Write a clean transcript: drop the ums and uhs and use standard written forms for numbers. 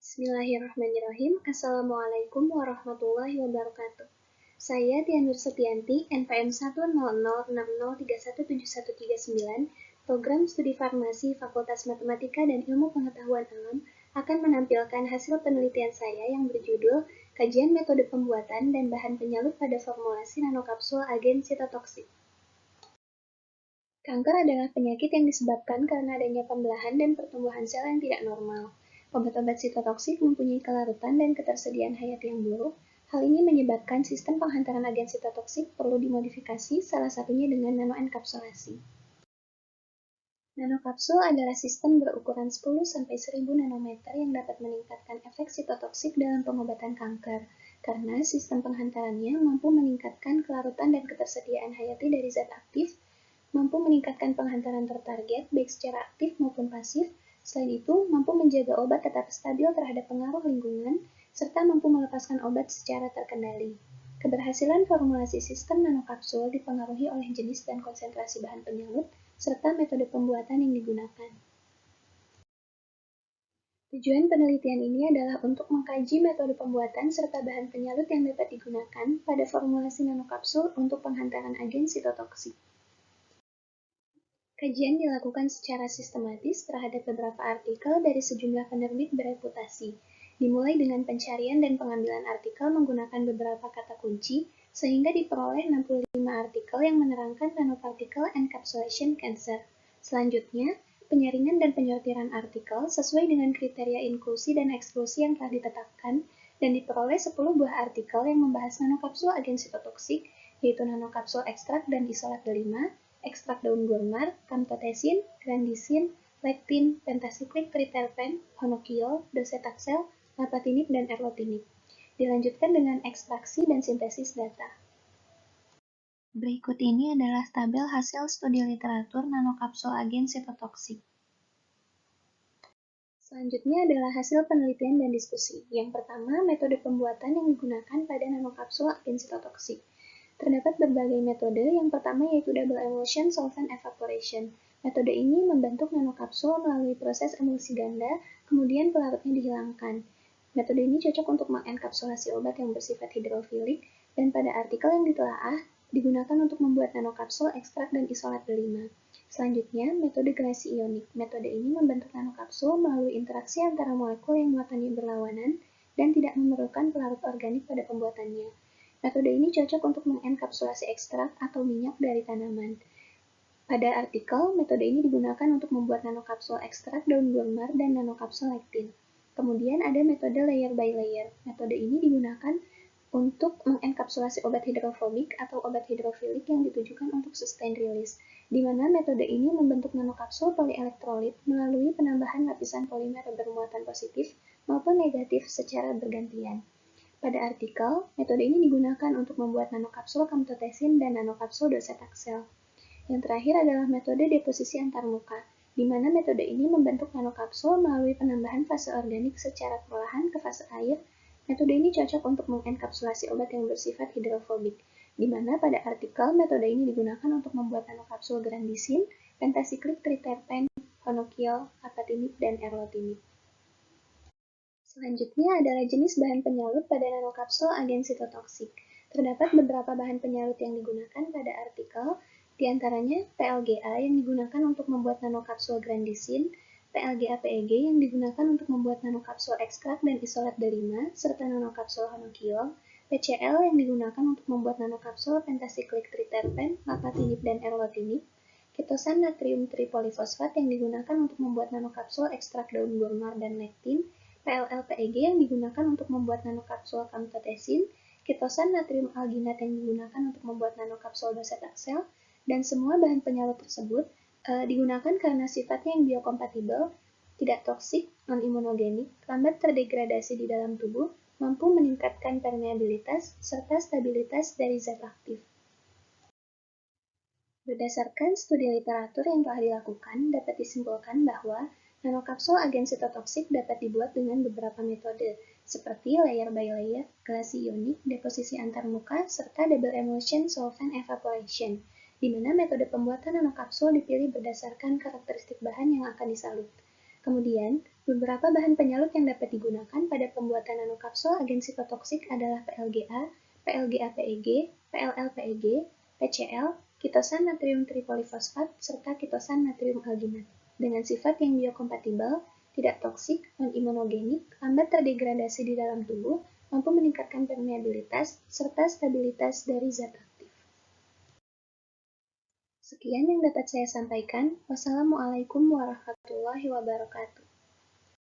Bismillahirrahmanirrahim. Assalamualaikum warahmatullahi wabarakatuh. Saya Tianur Setianti, NPM 1006031717139, Program Studi Farmasi Fakultas Matematika dan Ilmu Pengetahuan Alam, akan menampilkan hasil penelitian saya yang berjudul Kajian Metode Pembuatan dan Bahan Penyalut pada Formulasi Nanokapsul Agen Sitotoksik. Kanker adalah penyakit yang disebabkan karena adanya pembelahan dan pertumbuhan sel yang tidak normal. Obat-obat sitotoksik mempunyai kelarutan dan ketersediaan hayati yang buruk. Hal ini menyebabkan sistem penghantaran agen sitotoksik perlu dimodifikasi, salah satunya dengan nanoenkapsulasi. Nanokapsul adalah sistem berukuran 10-1000 nanometer yang dapat meningkatkan efek sitotoksik dalam pengobatan kanker, karena sistem penghantarannya mampu meningkatkan kelarutan dan ketersediaan hayati dari zat aktif, mampu meningkatkan penghantaran tertarget baik secara aktif maupun pasif. Selain itu, mampu menjaga obat tetap stabil terhadap pengaruh lingkungan, serta mampu melepaskan obat secara terkendali. Keberhasilan formulasi sistem nanokapsul dipengaruhi oleh jenis dan konsentrasi bahan penyalut, serta metode pembuatan yang digunakan. Tujuan penelitian ini adalah untuk mengkaji metode pembuatan serta bahan penyalut yang dapat digunakan pada formulasi nanokapsul untuk penghantaran agen sitotoksik. Kajian dilakukan secara sistematis terhadap beberapa artikel dari sejumlah penerbit bereputasi, dimulai dengan pencarian dan pengambilan artikel menggunakan beberapa kata kunci, sehingga diperoleh 65 artikel yang menerangkan nanoparticle encapsulation cancer. Selanjutnya, penyaringan dan penyortiran artikel sesuai dengan kriteria inklusi dan eksklusi yang telah ditetapkan, dan diperoleh 10 buah artikel yang membahas nanokapsul agen sitotoksik, yaitu nanokapsul ekstrak dan isolat delima, ekstrak daun gurmar, kamtotesin, grandisin, lektin, pentasiklik triterpen, honokiol, docetaxel, lapatinib, dan erlotinib. Dilanjutkan dengan ekstraksi dan sintesis data. Berikut ini adalah tabel hasil studi literatur nanokapsul agen sitotoksik. Selanjutnya adalah hasil penelitian dan diskusi. Yang pertama, metode pembuatan yang digunakan pada nanokapsul agen sitotoksik. Terdapat berbagai metode, yang pertama yaitu double emulsion solvent evaporation. Metode ini membentuk nanokapsul melalui proses emulsi ganda, kemudian pelarutnya dihilangkan. Metode ini cocok untuk mengenkapsulasi obat yang bersifat hidrofilik, dan pada artikel yang ditelaah, digunakan untuk membuat nanokapsul ekstrak dan isolat delima. Selanjutnya, metode glasi ionik. Metode ini membentuk nanokapsul melalui interaksi antara molekul yang muatannya berlawanan dan tidak memerlukan pelarut organik pada pembuatannya. Metode ini cocok untuk mengenkapsulasi ekstrak atau minyak dari tanaman. Pada artikel, metode ini digunakan untuk membuat nanokapsul ekstrak daun gurmar dan nanokapsul lektin. Kemudian ada metode layer by layer. Metode ini digunakan untuk mengenkapsulasi obat hidrofobik atau obat hidrofilik yang ditujukan untuk sustained release, di mana metode ini membentuk nanokapsul polielektrolit melalui penambahan lapisan polimer bermuatan positif maupun negatif secara bergantian. Pada artikel, metode ini digunakan untuk membuat nanokapsul kamtotesin dan nanokapsul docetaxel. Yang terakhir adalah metode deposisi antarmuka, di mana metode ini membentuk nanokapsul melalui penambahan fase organik secara perlahan ke fase air. Metode ini cocok untuk mengenkapsulasi obat yang bersifat hidrofobik, di mana pada artikel metode ini digunakan untuk membuat nanokapsul grandisin, pentasiklik triterpen, honokiol, lapatinib, dan erlotinib. Selanjutnya adalah jenis bahan penyalut pada nanokapsul agen sitotoksik. Terdapat beberapa bahan penyalut yang digunakan pada artikel, di antaranya PLGA yang digunakan untuk membuat nanokapsul grandisin, PLGA-PEG yang digunakan untuk membuat nanokapsul ekstrak dan isolat delima, serta nanokapsul honokiol, PCl yang digunakan untuk membuat nanokapsul pentasiklik triterpen, lapatinib, dan erlotinib, ketosan natrium tripolifosfat yang digunakan untuk membuat nanokapsul ekstrak daun gurmar dan lektin, PLL-PEG yang digunakan untuk membuat nanokapsul kamtotesin, ketosan natrium alginat yang digunakan untuk membuat nanokapsul docetaxel, dan semua bahan penyalut tersebut digunakan karena sifatnya yang biokompatibel, tidak toksik, non-imunogenik, lambat terdegradasi di dalam tubuh, mampu meningkatkan permeabilitas, serta stabilitas dari zat aktif. Berdasarkan studi literatur yang telah dilakukan, dapat disimpulkan bahwa nanokapsul agen sitotoksik dapat dibuat dengan beberapa metode, seperti layer by layer, gelasi ionik, deposisi antarmuka, serta double emulsion solvent evaporation, di mana metode pembuatan nanokapsul dipilih berdasarkan karakteristik bahan yang akan disalut. Kemudian, beberapa bahan penyalut yang dapat digunakan pada pembuatan nanokapsul agen sitotoksik adalah PLGA, PLGA-PEG, PLL-PEG, PCl, kitosan natrium tripolifosfat, serta kitosan natrium alginat, dengan sifat yang biokompatibel, tidak toksik, non-imunogenik, lambat terdegradasi di dalam tubuh, mampu meningkatkan permeabilitas, serta stabilitas dari zat aktif. Sekian yang dapat saya sampaikan. Wassalamualaikum warahmatullahi wabarakatuh.